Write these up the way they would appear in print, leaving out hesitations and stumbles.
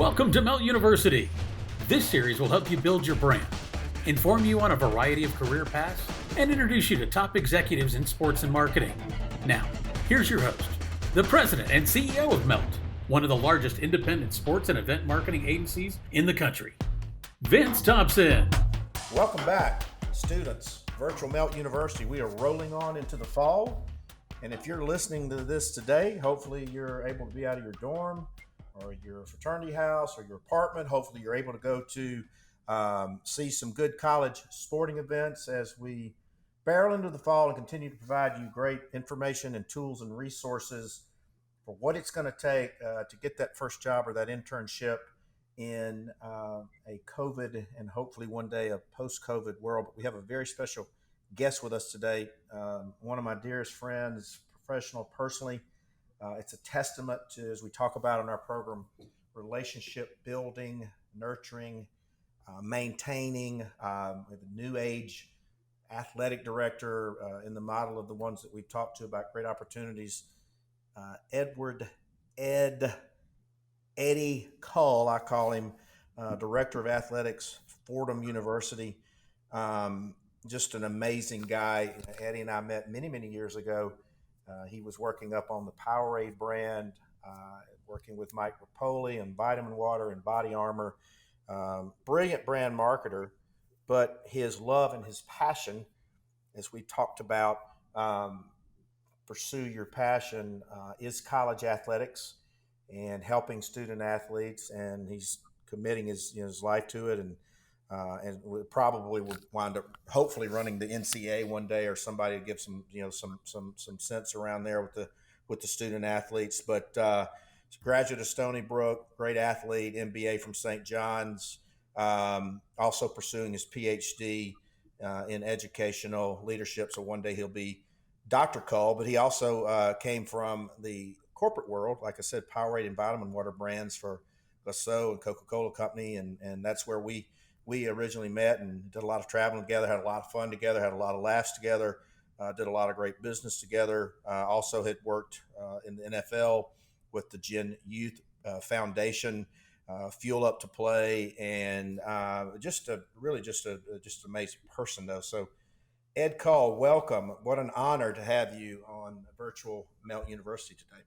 Welcome to Melt University. This series will help you build your brand, inform you on a variety of career paths, and introduce you to top executives in sports and marketing. Now, here's your host, the president and CEO of Melt, one of the largest independent sports and event marketing agencies in the country, Vince Thompson. Welcome back, students. Virtual Melt University. We are rolling on into the fall. And if you're listening to this today, hopefully you're able to be out of your dorm or your fraternity house or your apartment. Hopefully you're able to go to see some good college sporting events as we barrel into the fall and continue to provide you great information and tools and resources for what it's going to take to get that first job or that internship in a COVID and hopefully one day a post-COVID world. But we have a very special guest with us today, one of my dearest friends, professional, personally. It's a testament to, as we talk about in our program, relationship building, nurturing, maintaining. We have a new age athletic director in the model of the ones that we've talked to about great opportunities. Eddie Kull, I call him, Director of Athletics, Fordham University. Just an amazing guy. Eddie and I met many, many years ago. He was working up on the Powerade brand, working with Mike Rapoli and Vitamin Water and Body Armor. Brilliant brand marketer, but his love and his passion, as we talked about, pursue your passion, is college athletics and helping student athletes, and he's committing his life to it, and we probably will wind up hopefully running the NCAA one day, or somebody to give some sense around there with the student athletes. But graduate of Stony Brook, great athlete, MBA from St. John's, also pursuing his PhD in educational leadership. So one day he'll be Dr. Kull, but he also came from the corporate world, like I said, Powerade and Vitamin Water brands for Lasso and Coca-Cola Company, and that's where we originally met and did a lot of traveling together, had a lot of fun together, had a lot of laughs together, did a lot of great business together. Also had worked in the NFL with the GENYOUth Foundation, Fuel Up to Play, and just an amazing person though. So Ed Kull, welcome. What an honor to have you on Virtual Melt University today.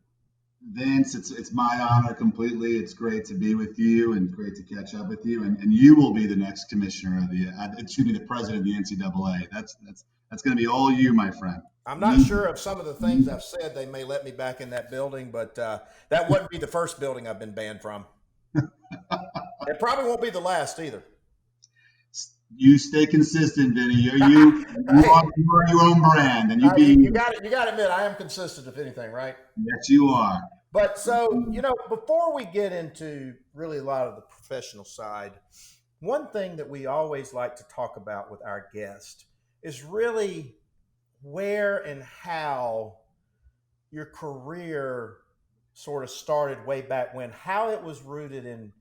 Vince, it's my honor completely. It's great to be with you and great to catch up with you. And you will be the next commissioner of the president of the NCAA. That's going to be all you, my friend. I'm not sure of some of the things I've said. They may let me back in that building, but that wouldn't be the first building I've been banned from. It probably won't be the last either. You stay consistent, Vinny. You are your own brand, and you got to admit I am consistent, if anything, right? Yes, you are. But so before we get into really a lot of the professional side, one thing that we always like to talk about with our guest is really where and how your career sort of started way back when, how it was rooted in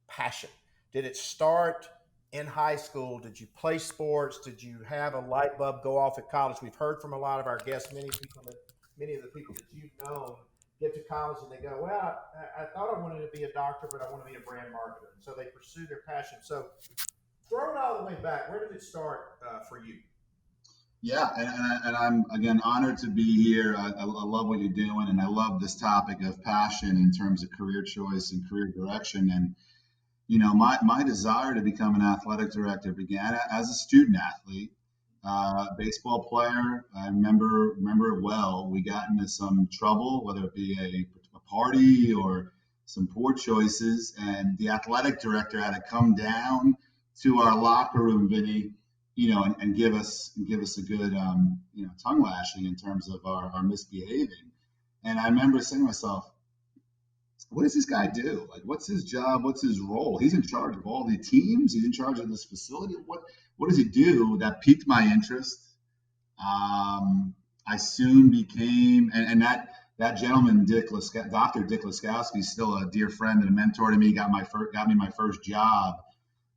passion. Did it start in high school? Did you play sports? Did you have a light bulb go off at college? We've heard from a lot of our guests, many of the people that you've known get to college and they go, well, I thought I wanted to be a doctor, but I want to be a brand marketer. So they pursue their passion. So throw it all the way back. Where did it start for you? Yeah, and I'm, again, honored to be here. I love what you're doing, and I love this topic of passion in terms of career choice and career direction. And my desire to become an athletic director began as a student athlete, baseball player. I remember it well. We got into some trouble, whether it be a party or some poor choices, and the athletic director had to come down to our locker room, Vinny, and give us a good tongue lashing in terms of our misbehaving. And I remember saying to myself, what does this guy do? Like, what's his job? What's his role? He's in charge of all the teams. He's in charge of this facility. What does he do? That piqued my interest. I soon became, and that gentleman, Dr. Dick Laskowski, is still a dear friend and a mentor to me. Got me my first job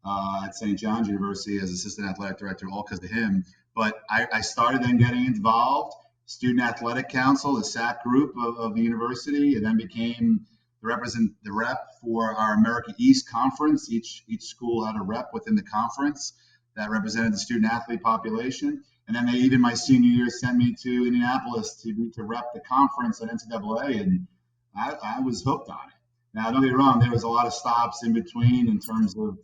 at St. John's University as assistant athletic director, all because of him. But I started then getting involved. Student Athletic Council, the SAC group of the university, and then became the rep for our America East Conference. Each school had a rep within the conference that represented the student athlete population. And then even my senior year sent me to Indianapolis to rep the conference at NCAA, and I was hooked on it. Now, don't get me wrong, there was a lot of stops in between in terms of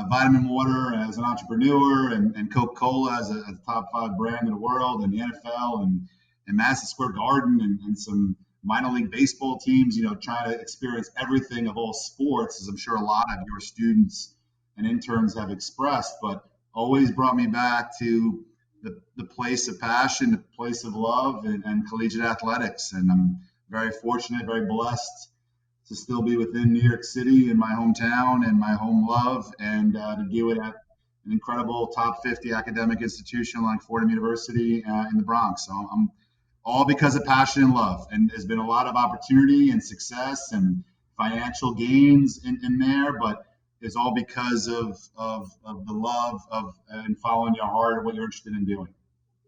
vitamin water as an entrepreneur, and Coca-Cola as a top 5 brand in the world, and the NFL, and Madison Square Garden, and some minor league baseball teams, trying to experience everything of all sports, as I'm sure a lot of your students and interns have expressed, but always brought me back to the place of passion, the place of love, and collegiate athletics. And I'm very fortunate, very blessed to still be within New York City in my hometown and my home love, and to do it at an incredible top 50 academic institution like Fordham University in the Bronx. So I'm all because of passion and love. And there's been a lot of opportunity and success and financial gains in there, but it's all because of the love of and following your heart and what you're interested in doing.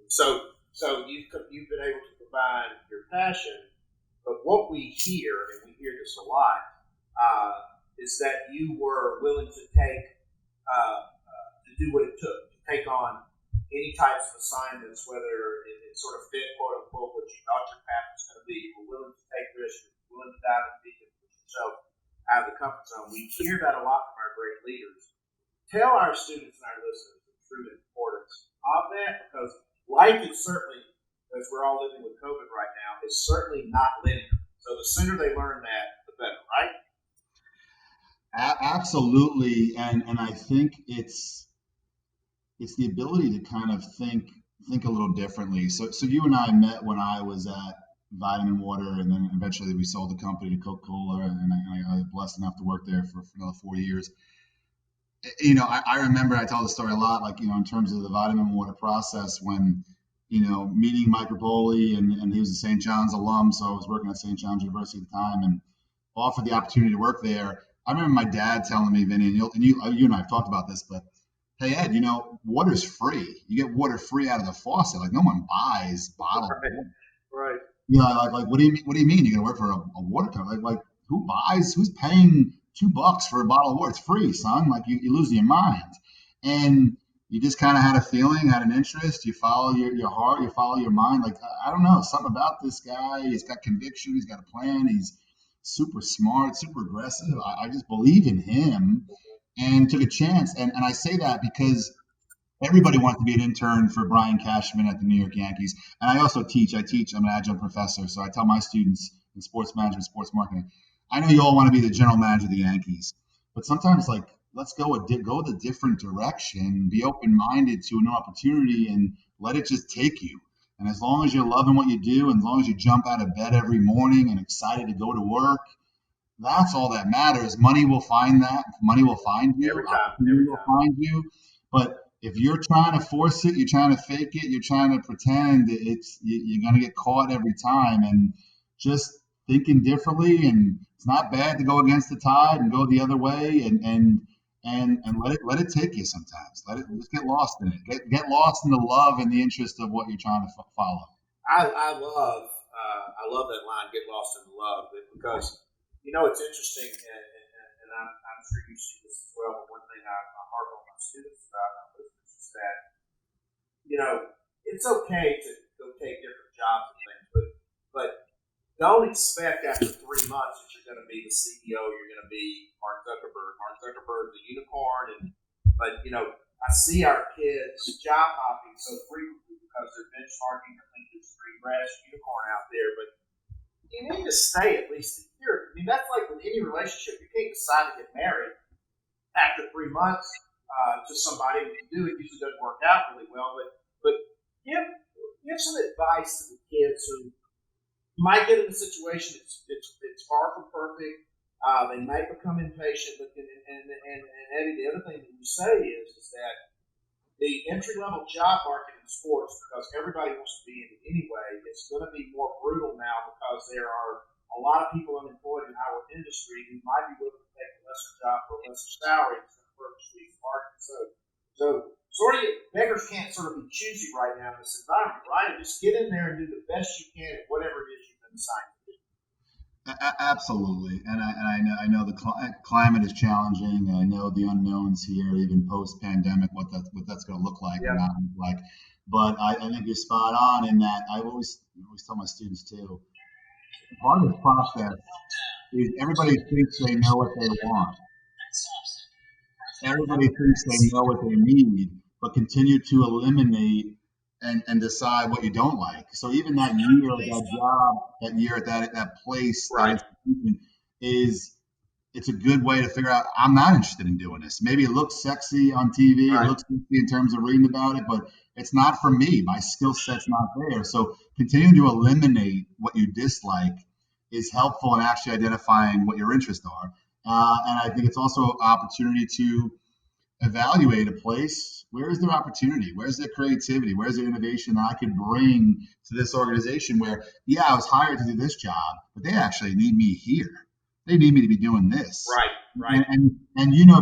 So you've been able to provide your passion, but what we hear, and we hear this a lot, is that you were willing to do what it took to take on any types of assignments, whether it sort of fit, quote unquote, what you thought your path was going to be. You were willing to take risks, you were willing to dive in deep and push yourself out of the comfort zone. We hear that a lot from our great leaders. Tell our students and our listeners the true importance of that, because life is certainly, as we're all living with COVID right now, is certainly not linear. So the sooner they learn that, the better, right? Absolutely, and I think it's the ability to kind of think a little differently. So you and I met when I was at Vitamin Water, and then eventually we sold the company to Coca-Cola, and I was blessed enough to work there for another 4 years. I remember, I tell the story a lot, like, in terms of the Vitamin Water process, when, meeting Mike Rapoli, and he was a St. John's alum, so I was working at St. John's University at the time, and offered the opportunity to work there. I remember my dad telling me, Vinny, and you and I have talked about this, but hey, Ed, water's free. You get water free out of the faucet. Like, no one buys bottled water. Right. Like what do you mean? You're gonna work for a water company? Like who's paying $2 for a bottle of water? It's free, son. Like, you lose your mind. And you just kind of had a feeling, had an interest. You follow your heart, you follow your mind. Like, I don't know, something about this guy. He's got conviction. He's got a plan. He's super smart, super aggressive. I just believe in him, and took a chance. And I say that because everybody wants to be an intern for Brian Cashman at the New York Yankees. And I also teach. I'm an adjunct professor, so I tell my students in sports management, sports marketing, I know you all want to be the general manager of the Yankees, but sometimes, like, let's go a different direction, be open-minded to an opportunity, and let it just take you. And as long as you're loving what you do, and as long as you jump out of bed every morning and excited to go to work, that's all that matters. Money will find that. Money will find you. Every time. Opportunity will find you. But if you're trying to force it, you're trying to fake it, you're trying to pretend, you're going to get caught every time. And just thinking differently, and it's not bad to go against the tide and go the other way, and let it take you sometimes. Just get lost in it. Get lost in the love and the interest of what you're trying to follow. I love that line, get lost in the love, because it's interesting, and I'm sure you see this as well, but one thing I harp on my students about, my listeners, is that, it's okay to go take different jobs and things, but don't expect after 3 months that you're going to be the CEO, you're going to be Mark Zuckerberg. Mark Zuckerberg's a unicorn, but I see our kids job hopping so frequently because they're benchmarking. I think there's a green grass unicorn out there, but you need to stay at least a year. I mean, that's like with any relationship. You can't decide to get married after 3 months to somebody. If you do, it usually doesn't work out really well. But give some advice to the kids who might get in a situation it's far from perfect. They might become impatient. But and Eddie, the other thing that you say is that the entry-level job market in sports, because everybody wants to be in it anyway, it's going to be more brutal now because there are a lot of people unemployed in our industry who might be willing to take a lesser job for a lesser salary instead of work the market. So sort of beggars can't sort of be choosy right now in this environment, right? And just get in there and do the best you can at whatever it is you've been assigned to do. Absolutely, and I know the climate is challenging. I know the unknowns here, even post pandemic, what that's going to look like or not look like. But I think you're spot on in that. I always tell my students too. Part of this process is everybody thinks they know what they want. Everybody thinks they know what they need, but continue to eliminate and decide what you don't like. So even that year at that job, that year at that place, Right. that institution it's a good way to figure out I'm not interested in doing this. Maybe it looks sexy on TV, Right. it looks sexy in terms of reading about it, but it's not for me. My skill set's not there. So continuing to eliminate what you dislike is helpful in actually identifying what your interests are. And I think it's also an opportunity to evaluate a place. Where is their opportunity? Where's their creativity? Where's their innovation that I could bring to this organization where, yeah, I was hired to do this job, but they actually need me here. They need me to be doing this. Right. And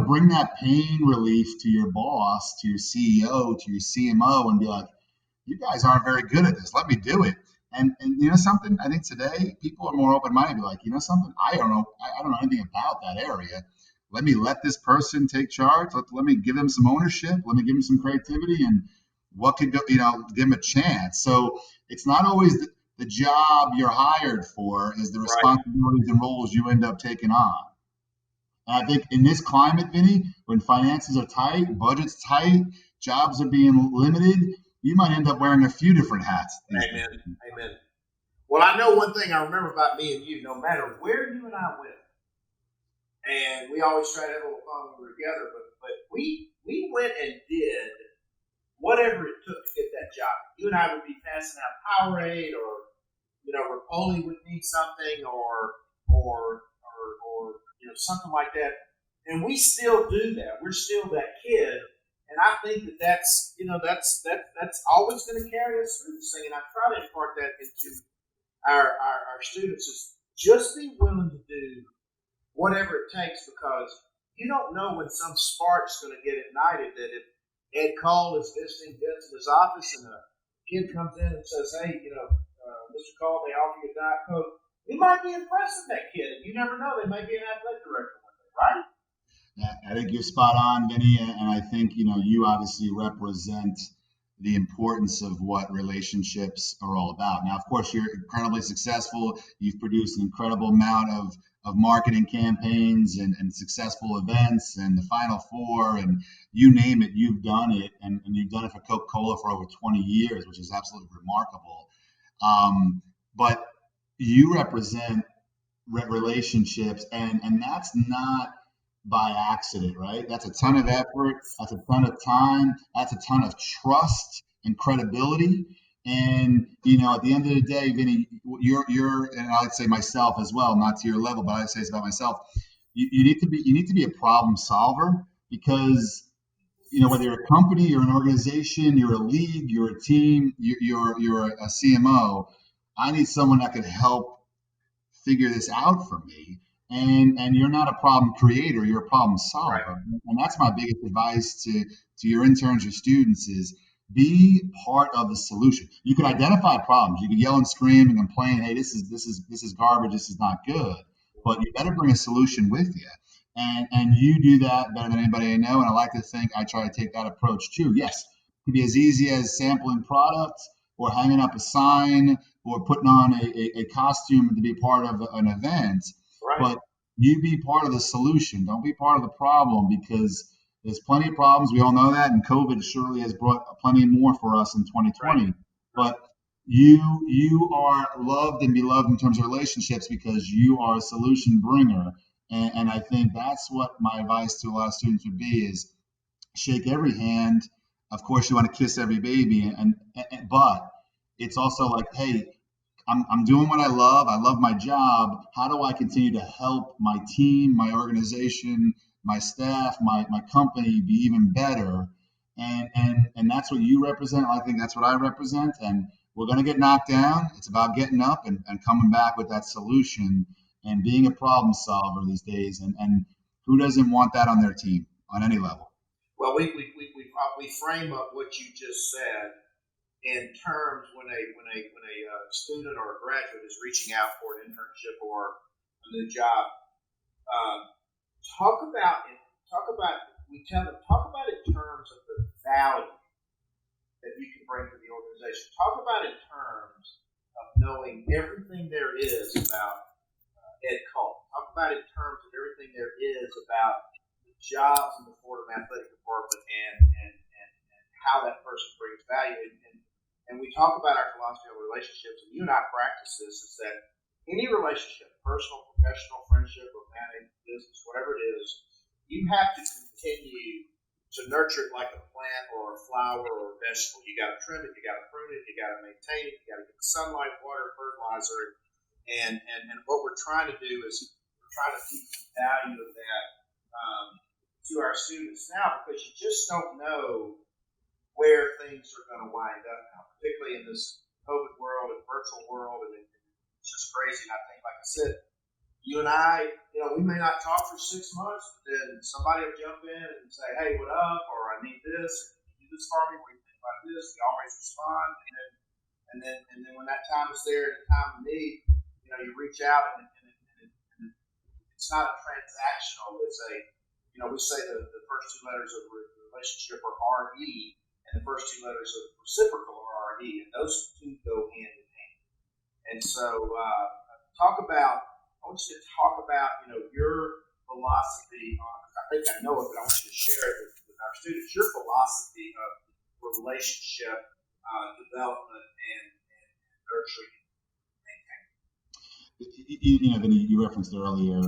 bring that pain relief to your boss, to your CEO, to your CMO, and be like, you guys aren't very good at this. Let me do it. And something, I think today people are more open minded. Be like, something, I don't know anything about that area. Let this person take charge. Let me give them some ownership. Let me give them some creativity, and what could go, give them a chance. So it's not always the job you're hired for is the responsibilities and roles you end up taking on. And I think in this climate, Vinny, when finances are tight, budget's tight, jobs are being limited, you might end up wearing a few different hats. Amen. Well, I know one thing I remember about me and you, no matter where you and I went, and we always try to have a little fun when we were together, but we went and did whatever it took to get that job. You and I would be passing out Powerade, or Rapoli would need something, or something like that, and we still do that. We're still that kid, and I think that's always going to carry us through this thing. And I try to impart that into our students: is just be willing to do whatever it takes, because you don't know when some spark's going to get ignited. That if Ed Kull is visiting Vince in his office and a kid comes in and says, hey, Mr. Kull, they offer you a Diet Coke, you might be impressed with that kid. You never know. They may be an athletic director one day, right? I think you're spot on, Vinny, and I think you obviously represent the importance of what relationships are all about. Now, of course, you're incredibly successful. You've produced an incredible amount of marketing campaigns and successful events and the Final Four, and you name it, you've done it, and you've done it for Coca-Cola for over 20 years, which is absolutely remarkable. But you represent relationships, and that's not by accident, right? That's a ton of effort. That's a ton of time. That's a ton of trust and credibility. And at the end of the day, Vinny, you're, and I'd say myself as well, not to your level, but I'd say it's about myself. You need to be a problem solver, because whether you're a company, you're an organization, you're a league, you're a team, you're a CMO. I need someone that could help figure this out for me. And you're not a problem creator, you're a problem solver. Right. And that's my biggest advice to your interns, your students, is be part of the solution. You can identify problems. You can yell and scream and complain, hey, this is garbage, this is not good. But you better bring a solution with you. And you do that better than anybody I know. And I like to think I try to take that approach too. Yes, it can be as easy as sampling products, or hanging up a sign, or putting on a costume to be part of an event. Right. But you be part of the solution. Don't be part of the problem, because there's plenty of problems. We all know that, and COVID surely has brought plenty more for us in 2020. Right. But you are loved and beloved in terms of relationships, because you are a solution bringer. And I think that's what my advice to a lot of students would be: is shake every hand. Of course, you want to kiss every baby, but it's also like, hey, I'm doing what I love. I love my job. How do I continue to help my team, my organization, my staff, my company be even better? And that's what you represent. I think that's what I represent. And we're going to get knocked down. It's about getting up and coming back with that solution and being a problem solver these days. And who doesn't want that on their team on any level? Well, we frame up what you just said in terms when a student or a graduate is reaching out for an internship or new job. Talk about we tell them, talk about in terms of the value that you can bring to the organization. Talk about in terms of knowing everything there is about Ed Kull. Talk about in terms of everything there is about the jobs in the Fordham Athletic Department and how that person brings value. And we talk about our philosophy of relationships, and you and I practice this, is that any relationship, personal, professional, friendship, romantic, business, whatever it is, you have to continue to nurture it like a plant or a flower or a vegetable. You got to trim it, you got to prune it, you got to maintain it, you got to get the sunlight, water, fertilizer, and what we're trying to do is we're trying to teach the value of that to our students now, because you just don't know where things are going to wind up now, particularly in this COVID world and virtual world, and it's just crazy. And I think, like I said, you and I, we may not talk for 6 months, but then somebody will jump in and say, "Hey, what up?" Or "I need this. Can you do this for me? What do you think about this?" We always respond, and then when that time is there, and the time of need, you reach out, and it's not a transactional. It's we say the first two letters of the relationship are RE, and the first two letters of reciprocal are RE, and those two go hand in hand. And so, I want you to talk about, your philosophy on, I think I know it, but I want you to share it with our students, your philosophy of relationship development and nurturing and maintaining. Vinny, you referenced earlier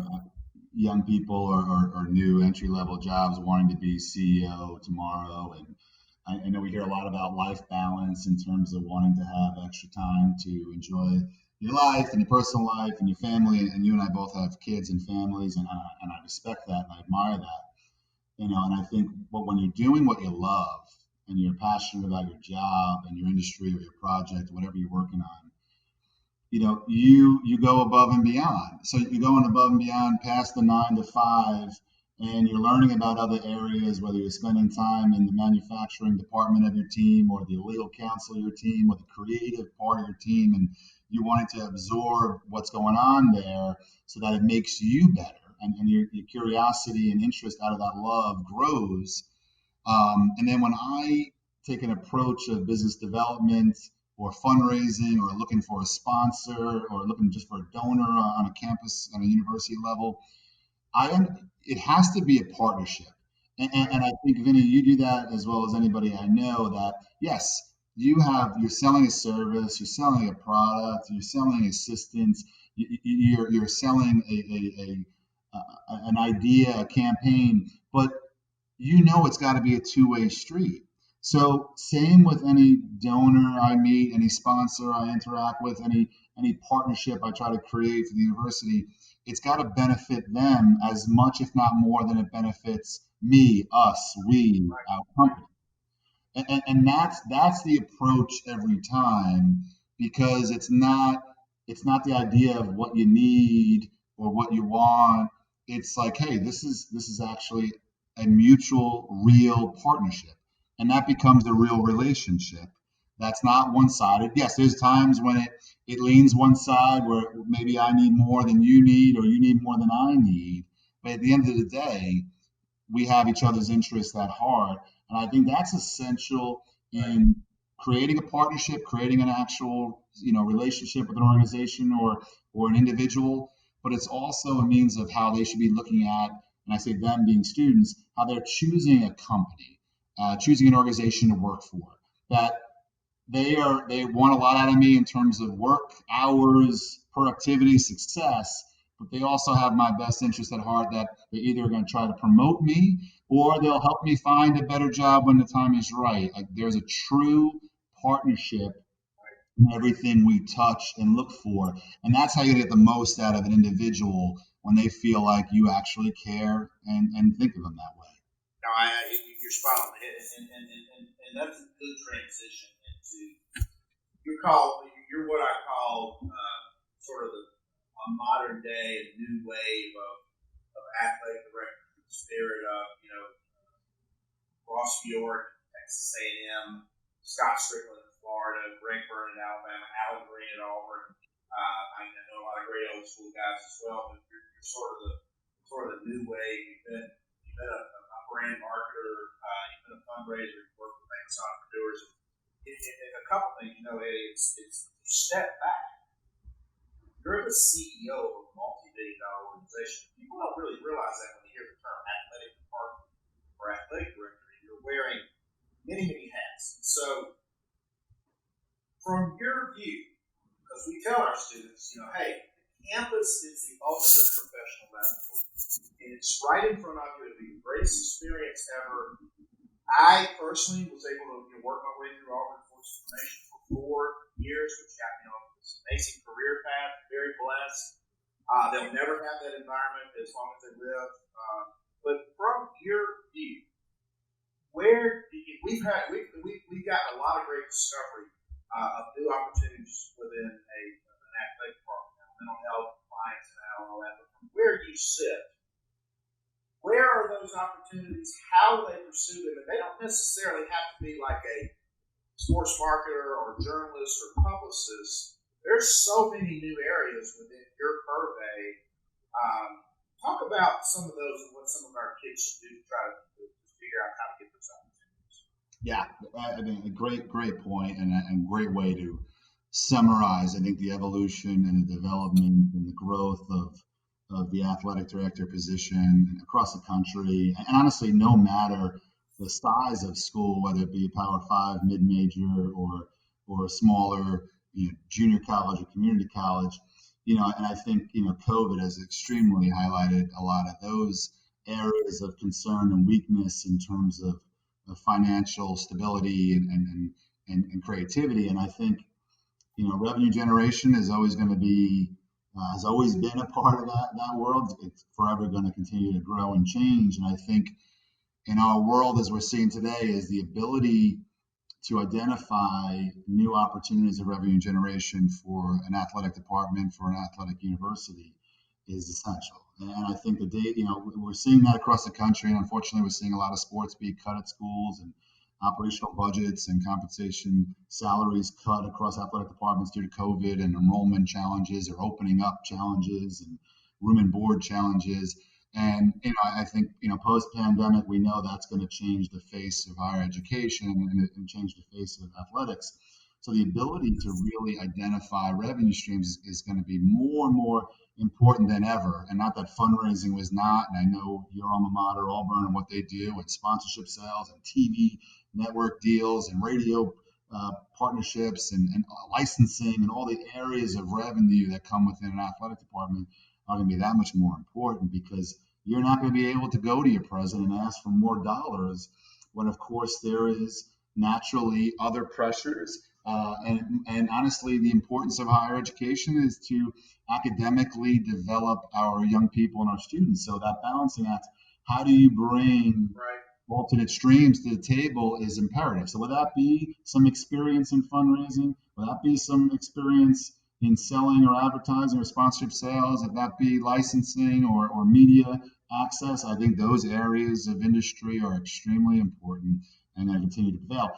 young people or new entry-level jobs wanting to be CEO tomorrow. And I know we hear a lot about life balance in terms of wanting to have extra time to enjoy your life and your personal life and your family, and you and I both have kids and families, and I respect that and I admire that, and I think, but when you're doing what you love and you're passionate about your job and your industry or your project, whatever you're working on, you go above and beyond. So you're going above and beyond past the 9 to 5, and you're learning about other areas, whether you're spending time in the manufacturing department of your team or the legal counsel of your team or the creative part of your team, and you wanting to absorb what's going on there so that it makes you better, and your curiosity and interest out of that love grows. And then when I take an approach of business development or fundraising or looking for a sponsor or looking just for a donor on a campus, on a university level, it has to be a partnership. And I think, Vinny, you do that as well as anybody I know, that yes, you're selling a service, you're selling a product, you're selling assistance, you're selling an idea, a campaign, but it's got to be a two-way street. So same with any donor I meet, any sponsor I interact with, any partnership I try to create for the university, it's got to benefit them as much, if not more, than it benefits me, us, we, our company. And that's the approach every time, because it's not the idea of what you need or what you want. It's like, hey, this is actually a mutual, real partnership, and that becomes a real relationship. That's not one-sided. Yes, there's times when it leans one side where maybe I need more than you need, or you need more than I need. But at the end of the day, we have each other's interests at heart. And I think that's essential in creating a partnership, creating an actual, relationship with an organization or an individual. But it's also a means of how they should be looking at, and I say them being students, how they're choosing a company, choosing an organization to work for. That they want a lot out of me in terms of work, hours, productivity, success, but they also have my best interest at heart, that they're either going to try to promote me or they'll help me find a better job when the time is right. Like, there's a true partnership in everything we touch and look for. And that's how you get the most out of an individual, when they feel like you actually care and think of them that way. No, you're spot on. And that's a good transition into you're what I call sort of a modern day and new wave of athletic directors in the spirit of, Ross York, Texas A&M, Scott Strickland in Florida, Greg Byrne in Alabama, Alan Green at Auburn. I I know a lot of great old school guys as well, but you're sort of the new wave. You've been a brand marketer, you've been a fundraiser, you've worked with famous entrepreneurs. And a couple things, Eddie, it's step back. You're the CEO of a multi-billion-dollar organization. People don't really realize that when they hear the term athletic department or athletic director. You're wearing many, many hats. So, from your view, because we tell our students, hey, campus is the ultimate professional laboratory, and it's right in front of you. It'll be the greatest experience ever. I personally was able to work my way through Auburn Force Formation for 4 years, which got me on this amazing career path. Very blessed. They'll never have that environment as long as they live. But from your view, where we've got a lot of great discovery of new opportunities within an athletic department, mental health, compliance, and all that. But from where you sit, where are those opportunities? How will they pursue them? And they don't necessarily have to be like a sports marketer or journalist or publicist. There's so many new areas within your purvey. Talk about some of those and what some of our kids should do to try to figure out how to get those opportunities. Yeah, I mean, a great point and a great way to summarize, I think, the evolution and the development and the growth of the athletic director position across the country. And honestly, no matter the size of school, whether it be Power 5, mid-major, or smaller, junior college or community college, and I think, COVID has extremely highlighted a lot of those areas of concern and weakness in terms of financial stability and creativity. And I think, revenue generation is always going to be, has always been a part of that world. It's forever going to continue to grow and change. And I think in our world, as we're seeing today, is the ability to identify new opportunities of revenue generation for an athletic department, for an athletic university, is essential. And I think we're seeing that across the country. And unfortunately, we're seeing a lot of sports be cut at schools and operational budgets and compensation salaries cut across athletic departments due to COVID and enrollment challenges or opening up challenges and room and board challenges. And, I think, post-pandemic, we know that's going to change the face of higher education and change the face of athletics. So the ability to really identify revenue streams is going to be more and more important than ever. And not that fundraising was not, and I know your alma mater, Auburn, and what they do, and sponsorship sales and TV network deals and radio partnerships and licensing and all the areas of revenue that come within an athletic department are going to be that much more important, because you're not going to be able to go to your president and ask for more dollars when, of course, there is naturally other pressures. And honestly, the importance of higher education is to academically develop our young people and our students. So that balancing act, how do you bring alternate streams to the table, is imperative. So would that be some experience in fundraising? Would that be some experience in selling or advertising or sponsorship sales? Would that be licensing or media access? I think those areas of industry are extremely important and going to continue to prevail.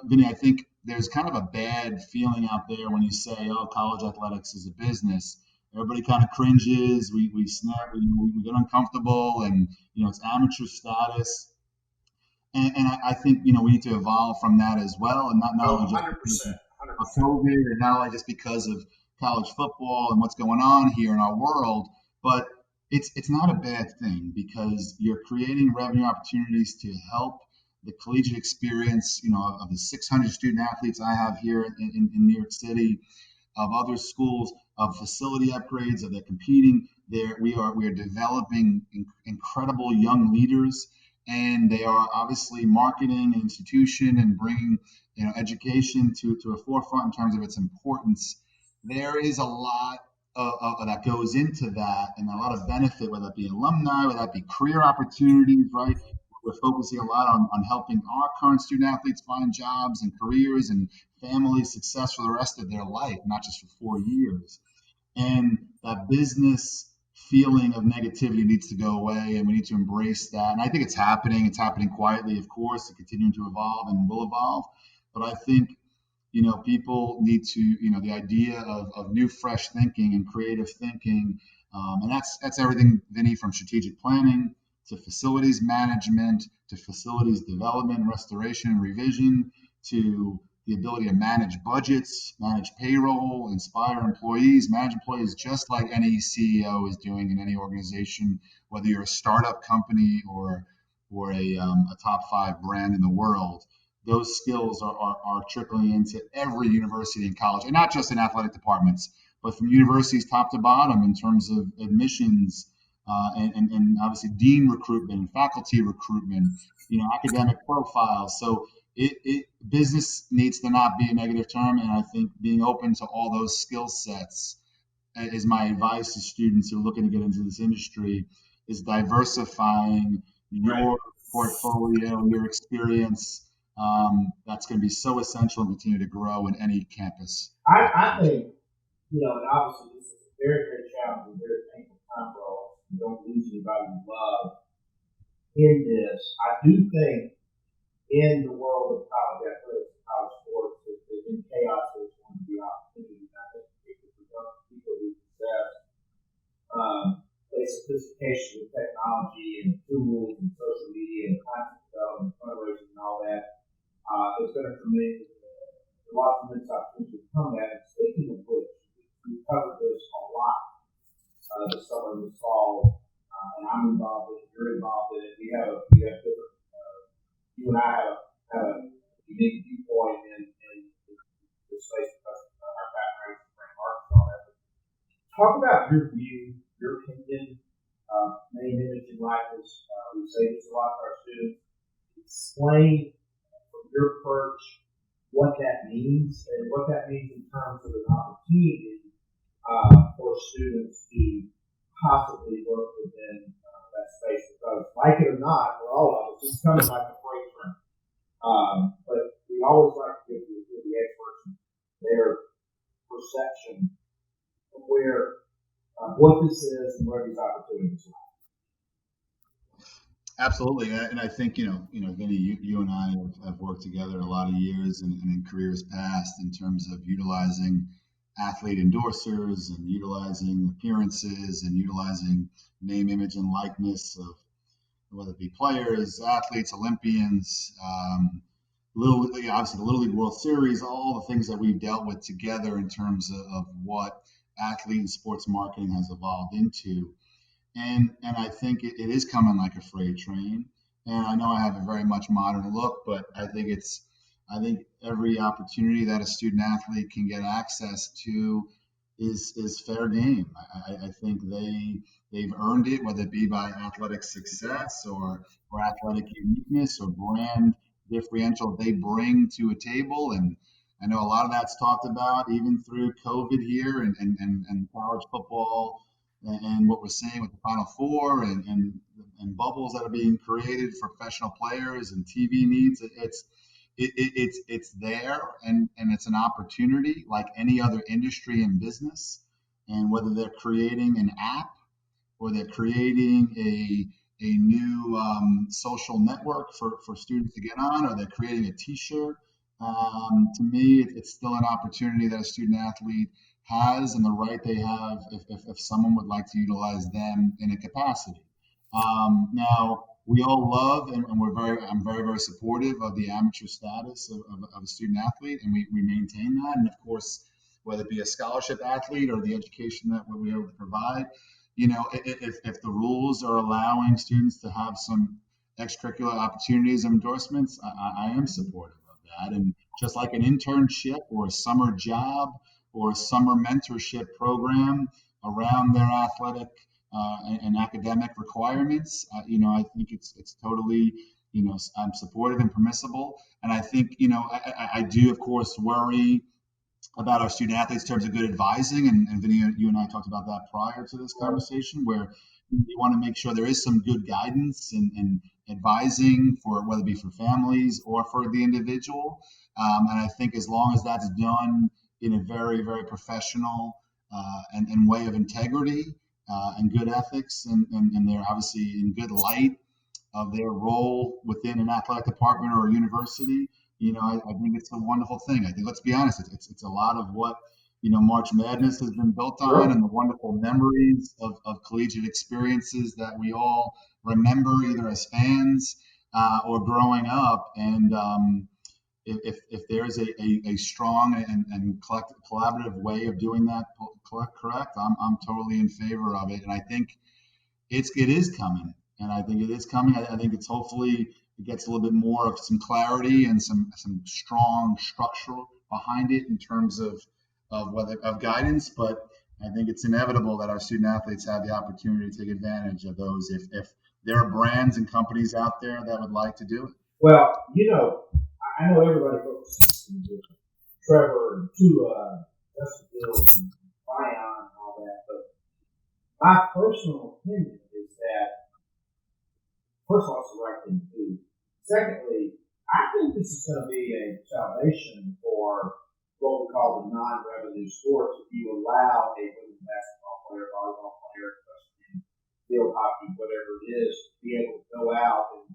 Vinny, I think there's kind of a bad feeling out there when you say, oh, college athletics is a business. Everybody kind of cringes. We snap, we get uncomfortable, and it's amateur status. And I think we need to evolve from that as well, and not only just 100%. of COVID, and not only just because of college football and what's going on here in our world, but it's not a bad thing, because you're creating revenue opportunities to help the collegiate experience, of the 600 student athletes I have here in New York City, of other schools, of facility upgrades, of the competing there. We are developing incredible young leaders, and they are obviously marketing an institution and bringing education to a forefront in terms of its importance. There is a lot that goes into that, and a lot of benefit, whether that be alumni, whether that be career opportunities, right? We're focusing a lot on helping our current student athletes find jobs and careers and family success for the rest of their life, not just for 4 years. And that business feeling of negativity needs to go away, and we need to embrace that. And I think it's happening. It's happening quietly, of course, and continuing to evolve and will evolve. But I think people need to, the idea of new, fresh thinking and creative thinking. And that's everything, Vinny, from strategic planning to facilities management, to facilities development, restoration, and revision, to the ability to manage budgets, manage payroll, inspire employees, manage employees, just like any CEO is doing in any organization, whether you're a startup company or a top 5 brand in the world. Those skills are trickling into every university and college, and not just in athletic departments, but from universities top to bottom in terms of admissions, and obviously dean recruitment and faculty recruitment, academic profiles. So business needs to not be a negative term, and I think being open to all those skill sets is my advice to students who are looking to get into this industry, is diversifying your portfolio, your experience. That's going to be so essential and continue to grow in any campus. I think, and obviously this is a very, very challenging, very painful time for all of us. You don't lose anybody you love in this. I do think in the world of college athletics and college sports, that in chaos there's going to be opportunity. I think particularly for young people who possess a sophistication with technology and tools and social media and content development, fundraising and all that, it's going to permit a lot of tremendous opportunities to come at. And speaking of which, we covered this a lot this summer and this fall, and I'm involved in it, you're involved in it. We have different, you and I have a unique viewpoint in this space because of our backgrounds and frameworks and all that. But talk about your view, your opinion, name, image, and likeness. We say this a lot to our students. Explain from your perch what that means and what that means in terms of an opportunity for students to possibly work within that space. Because, like it or not, for all of us, it's kind of like a freight train. But we always like to give the experts their perception of where what this is and where these opportunities are. Absolutely, and I think Ginny, you and I have worked together a lot of years and in careers past in terms of utilizing athlete endorsers and utilizing appearances and utilizing name, image, and likeness of whether it be players, athletes, Olympians, obviously the Little League World Series, all the things that we've dealt with together in terms of what athlete and sports marketing has evolved into. And I think it is coming like a freight train. And I know I have a very much modern look, but I think every opportunity that a student athlete can get access to is fair game. I think they've earned it, whether it be by athletic success or athletic uniqueness or brand differential they bring to a table. And I know a lot of that's talked about even through COVID here and college football. And what we're seeing with the Final Four and bubbles that are being created for professional players and TV needs, it's there, and it's an opportunity like any other industry and business. And whether they're creating an app or they're creating a new social network for students to get on, or they're creating a T-shirt, to me, it's still an opportunity that a student athlete has and the right they have if someone would like to utilize them in a capacity. Now, we all love and I'm very, very supportive of the amateur status of a student athlete, and we maintain that. And of course, whether it be a scholarship athlete or the education that we're able to provide, if the rules are allowing students to have some extracurricular opportunities and endorsements, I am supportive of that. And just like an internship or a summer job or a summer mentorship program around their athletic and academic requirements, I think it's totally, I'm supportive and permissible. And I think, I do, of course, worry about our student athletes in terms of good advising. And Vinny, you and I talked about that prior to this conversation, where we want to make sure there is some good guidance and advising for whether it be for families or for the individual. And I think as long as that's done in a very, very professional and way of integrity and good ethics, and they're obviously in good light of their role within an athletic department or a university, I think it's a wonderful thing. I think, let's be honest, it's a lot of what, March Madness has been built on, and the wonderful memories of collegiate experiences that we all remember either as fans or growing up. And if there is a strong and collaborative way of doing that correct, I'm totally in favor of it. And I think it is coming, and I think it is coming. I think it's hopefully it gets a little bit more of some clarity and some strong structure behind it in terms of guidance. But I think it's inevitable that our student athletes have the opportunity to take advantage of those if there are brands and companies out there that would like to do it. Well, I know everybody focuses on Trevor and Tua, Justin Fields, and Zion and all that, but my personal opinion is that, first of all, it's the right thing to do. Secondly, I think this is going to be a salvation for what we call the non-revenue sports. If you allow a women's basketball player, volleyball player, field hockey, whatever it is, to be able to go out and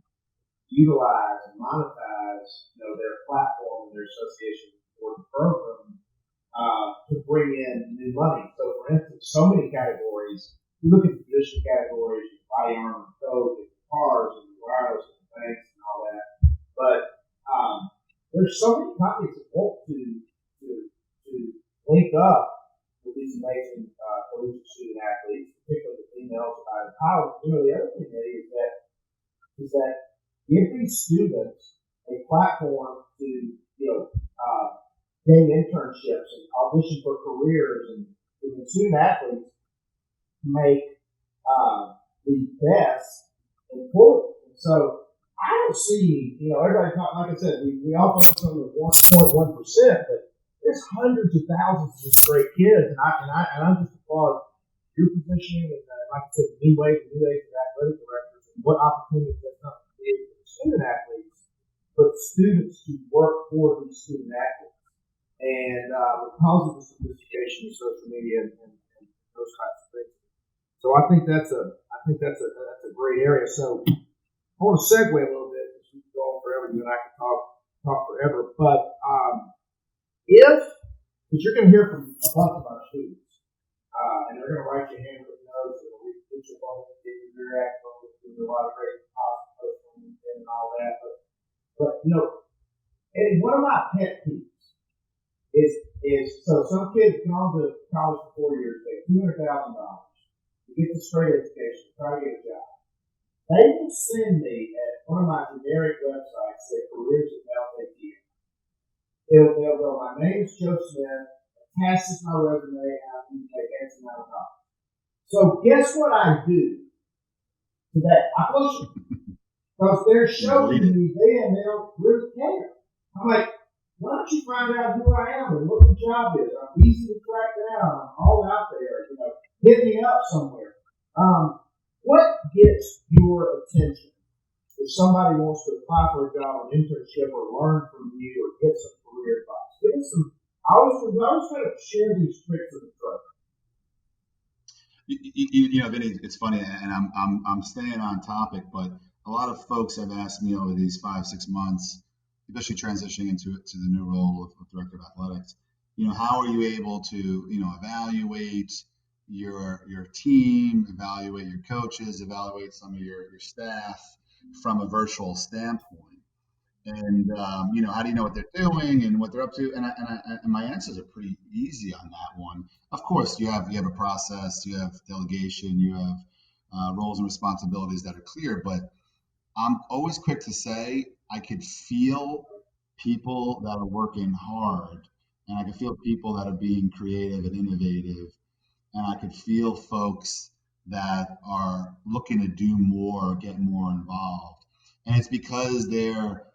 utilize and monetize, their platform and their association with the program to bring in new money. So, for instance, so many categories. You look at the position categories, body armor, code, cars, and wireless, and banks, and all that. But there's so many companies that want to link up with these amazing collegiate student athletes, particularly the females out of college. The other thing is that give these students a platform to gain internships and audition for careers, and the student athletes make the best employees. And so I don't see, everybody talk, like I said, we all focus on the 1.1%, but there's hundreds of thousands of great kids, and I just applaud your positioning and, like I said, the new age of athletic directors and what opportunities that's going to create for the student athletes, but students to work for these student athletes. And because of the sophistication of social media and those types of things. So I think that's a great area. So I want to segue a little bit, because we can go on forever. You and I can talk forever. But because you're going to hear from a bunch of our students, and they're going to write you a handwritten notes, and we'll get your phone, get your reaction, there's a lot of great posts on LinkedIn and all that. But Eddie, one of my pet peeves is so some kids can all go to college for 4 years, pay $200,000 to get the straight education, try to get a job. They will send me at one of my generic websites, say careers at LATM. They'll go, my name is Joe Smith, attach this my resume, and I can take X amount of dollars. So guess what I do today? I push it. Because they're showing me then they don't really care. I'm like, why don't you find out who I am and what the job is? I'm easy to track down. I'm all out there. Hit me up somewhere. What gets your attention if somebody wants to apply for a job, an internship, or learn from you, or get some career advice? Give us some. I always try to share these tricks of the trade. Vinny, it's funny, and I'm staying on topic, but a lot of folks have asked me over these 5-6 months, especially transitioning into the new role of Director of Athletics, how are you able to, evaluate your team, evaluate your coaches, evaluate some of your staff from a virtual standpoint? And, how do you know what they're doing and what they're up to? And my answers are pretty easy on that one. Of course, you have a process, you have delegation, you have roles and responsibilities that are clear, but I'm always quick to say I could feel people that are working hard, and I could feel people that are being creative and innovative, and I could feel folks that are looking to do more, get more involved. And it's because they're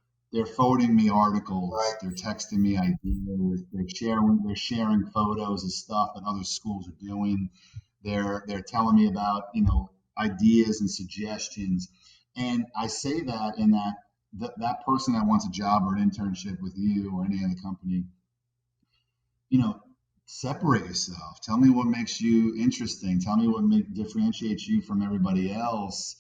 forwarding me articles, they're texting me ideas, they're sharing photos of stuff that other schools are doing. They're telling me about, ideas and suggestions. And I say that in that person that wants a job or an internship with you or any other company, separate yourself. Tell me what makes you interesting. Tell me what differentiates you from everybody else.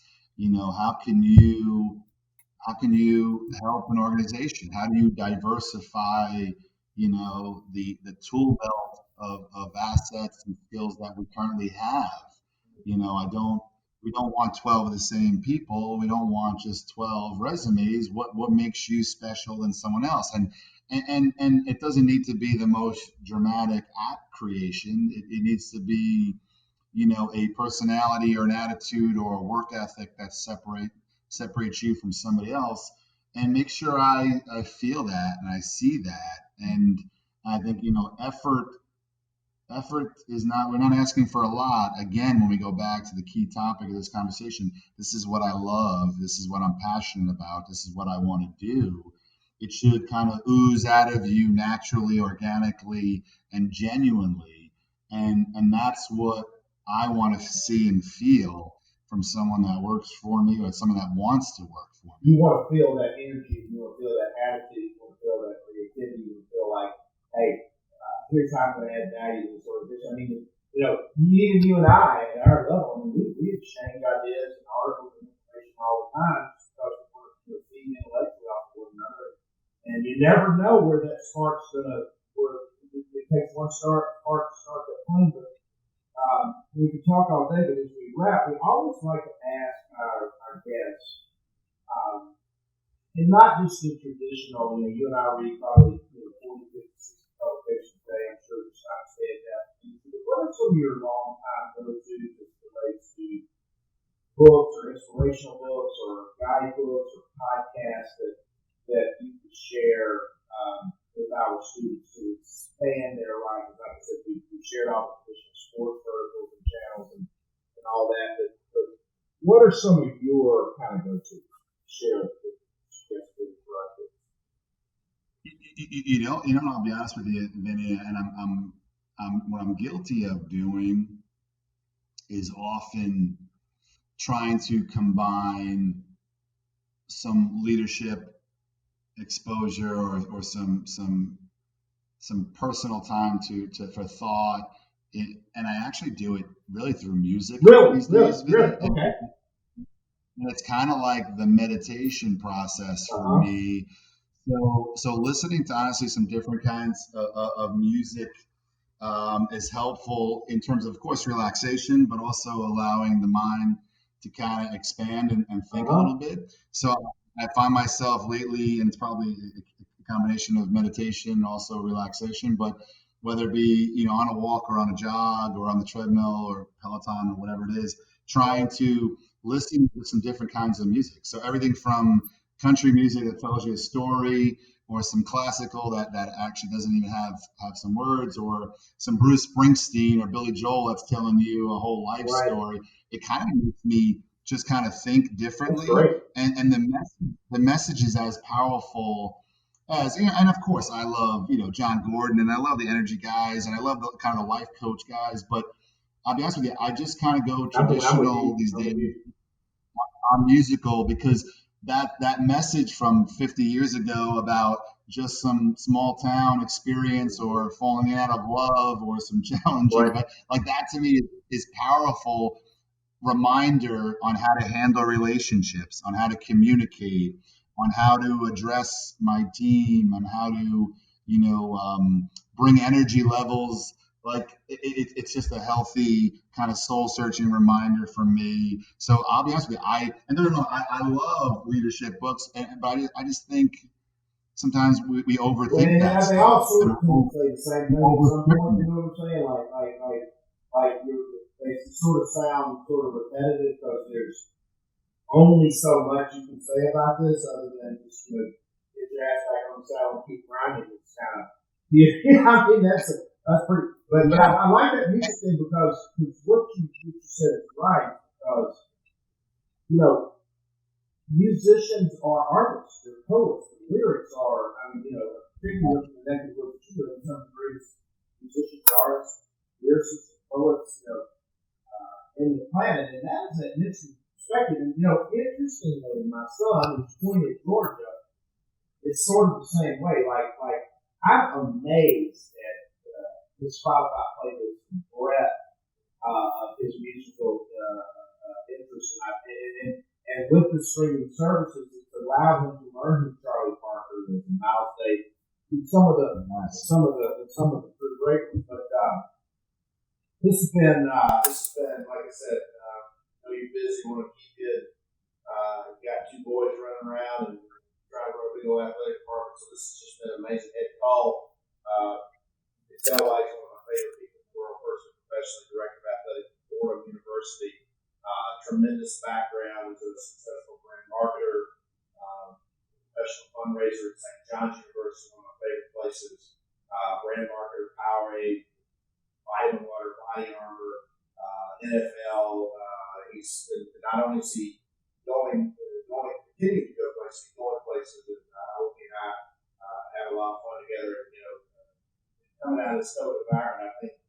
How How can you help an organization? How do you diversify, the tool belt of assets and skills that we currently have? We don't want 12 of the same people. We don't want just 12 resumes. What makes you special than someone else? And it doesn't need to be the most dramatic app creation. It needs to be, a personality or an attitude or a work ethic that separates you from somebody else. And make sure I feel that and I see that. And I think, effort is not, we're not asking for a lot. Again, when we go back to the key topic of this conversation, this is what I love. This is what I'm passionate about. This is what I want to do. It should kind of ooze out of you naturally, organically, and genuinely. And that's what I want to see and feel from someone that works for me or someone that wants to work for me. You want to feel that energy. You want to feel that attitude. You want to feel that creativity. You want to feel like, hey, here's how I'm going to add value to this organization. I mean, even you and I at our level, we exchange ideas and articles and information all the time because we want to feed intellectually off one another. And you never know where that spark's where it takes one spark to start that flame. But we could talk all day, but as we wrap, we always like to ask our guests, and not just the traditional, you and I read probably 40, 50, 60 publications a day. I'm sure you're trying to stay at that. But what are some of your long time go-tos as it relates to books or inspirational books or guidebooks or podcasts that you could share with our students to expand their lives? Like I said, we shared all the traditional sports verticals and channels and all that. But what are some of your kind of go-tos to share with the I'll be honest with you, Vinny, and I'm what I'm guilty of doing is often trying to combine some leadership exposure or some personal time for thought, and I actually do it really through music these days. Really? Okay. And it's kind of like the meditation process for me. So listening to honestly some different kinds of music is helpful in terms of course, relaxation, but also allowing the mind to kind of expand and think a little bit. So I find myself lately, and it's probably a combination of meditation and also relaxation, but whether it be, on a walk or on a jog or on the treadmill or Peloton or whatever it is, trying to listen to some different kinds of music. So everything from country music that tells you a story, or some classical that actually doesn't even have some words, or some Bruce Springsteen or Billy Joel that's telling you a whole life story. It kind of makes me just kind of think differently. And the message is as powerful as, and of course I love, John Gordon, and I love the energy guys, and I love the kind of the life coach guys, but I'll be honest with you, I just kind of go traditional these days. I'm musical because that message from 50 years ago about just some small town experience or falling out of love or some challenging, like that to me is powerful reminder on how to handle relationships, on how to communicate, on how to address my team, on how to, bring energy levels. Like it's just a healthy kind of soul searching reminder for me. So I'll be honest with you, I love leadership books, but I just think sometimes we overthink that. They all sort of say the same thing. You know what I'm saying? They sort of sound sort of repetitive because there's only so much you can say about this other than just get your ass back on the saddle and keep grinding. It's kind of that's pretty. But I like that music thing because what you said is right. Because musicians are artists, they're poets. The lyrics are, particularly connected with the two of some of the greatest musicians, artists, lyricists, poets, in the planet, and that is an interesting perspective. And interestingly, my son, who's 20 at Georgia, it's sort of the same way. Like I'm amazed at his Spotify playlist and breadth of his musical interest, and with the streaming services, it's allowed allowed him to learn who Charlie Parker is and Miles Davis. Some of the pretty great ones, but this has been like I said. I know you're busy, want to keep it. You got two boys running around and trying to run a big old athletic department, so this has just been amazing. Ed Kull, it's one of my favorite people in the world, person, professionally Director of Athletics at Fordham University. Tremendous background as a successful brand marketer, professional fundraiser at St. John's University, one of my favorite places. Brand marketer, Powerade, Vitamin Water, Body Armor, NFL. He's not only is he going continuing to go places, he's going places, and I hope he and I have a lot of fun together. Coming out of this COVID environment, I think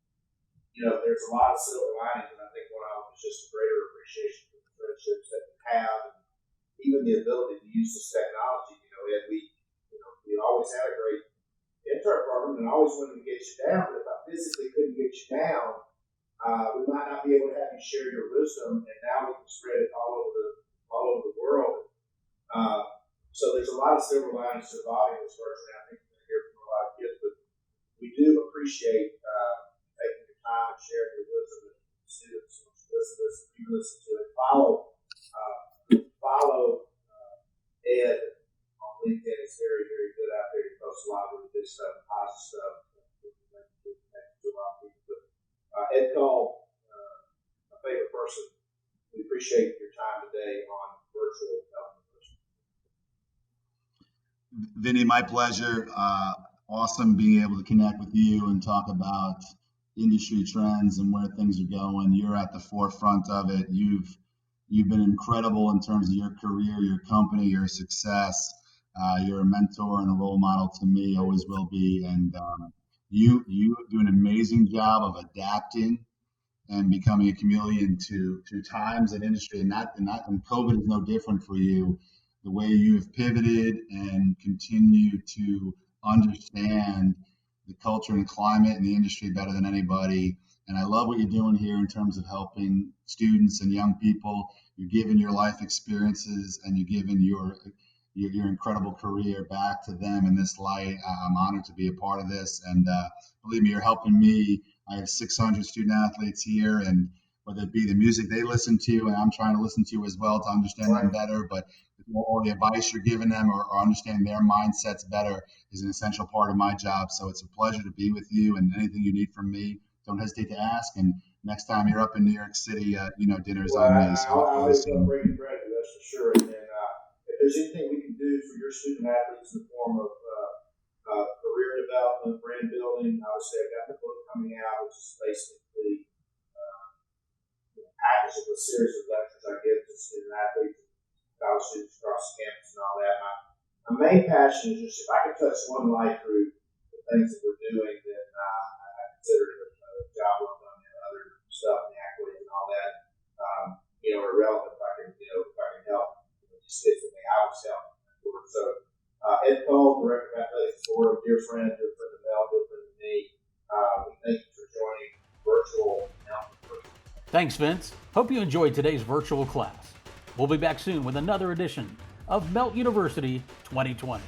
there's a lot of silver linings, and I think one of them is just a greater appreciation for the friendships that we have, and even the ability to use this technology. Ed, we always had a great intern program, and always wanted to get you down. But if I physically couldn't get you down, we might not be able to have you share your wisdom, and now we can spread it all over the world. So there's a lot of silver linings to evolving this virtually. I think we're going to hear from a lot of kids, but we do appreciate taking your time and sharing your wisdom with students. Listen to it. Follow Ed on LinkedIn. He's very, very good out there. He posts a lot of really good stuff, positive stuff. To a lot of people. But Ed Kull, my favorite person. We appreciate your time today on virtual television. Vinny, my pleasure. Awesome being able to connect with you and talk about industry trends and where things are going. You're at the forefront of it. You've been incredible in terms of your career, your company, your success. You're a mentor and a role model to me, always will be. And you do an amazing job of adapting and becoming a chameleon to times and industry. And COVID is no different for you. The way you have pivoted and continue to understand the culture and climate and the industry better than anybody. And I love what you're doing here in terms of helping students and young people. You're giving your life experiences and you're giving your incredible career back to them in this light. I'm honored to be a part of this. And believe me, you're helping me. I have 600 student athletes here, and whether it be the music they listen to, and I'm trying to listen to as well to understand them better, but all the advice you're giving them or understanding their mindsets better is an essential part of my job. So it's a pleasure to be with you, and anything you need from me, don't hesitate to ask. And next time you're up in New York City, dinner's on me. So I'll always break bread, that's for sure. And if there's anything we can do for your student athletes in the form of career development, brand building, obviously I've got the book coming out, which is basically a package of a series of lectures I give to student athletes, college students across the campus and all that. My main passion is just if I can touch one life through the things that we're doing, then I consider it a job well done. And other stuff, and the accolades and all that, are irrelevant. If I can help these kids that I was helping. So Ed Kull, Director of Athletics, Fordham, dear friend of Mel, dear friend of me. We thank you for joining virtual. Thanks, Vince. Hope you enjoyed today's virtual class. We'll be back soon with another edition of Melt University 2020.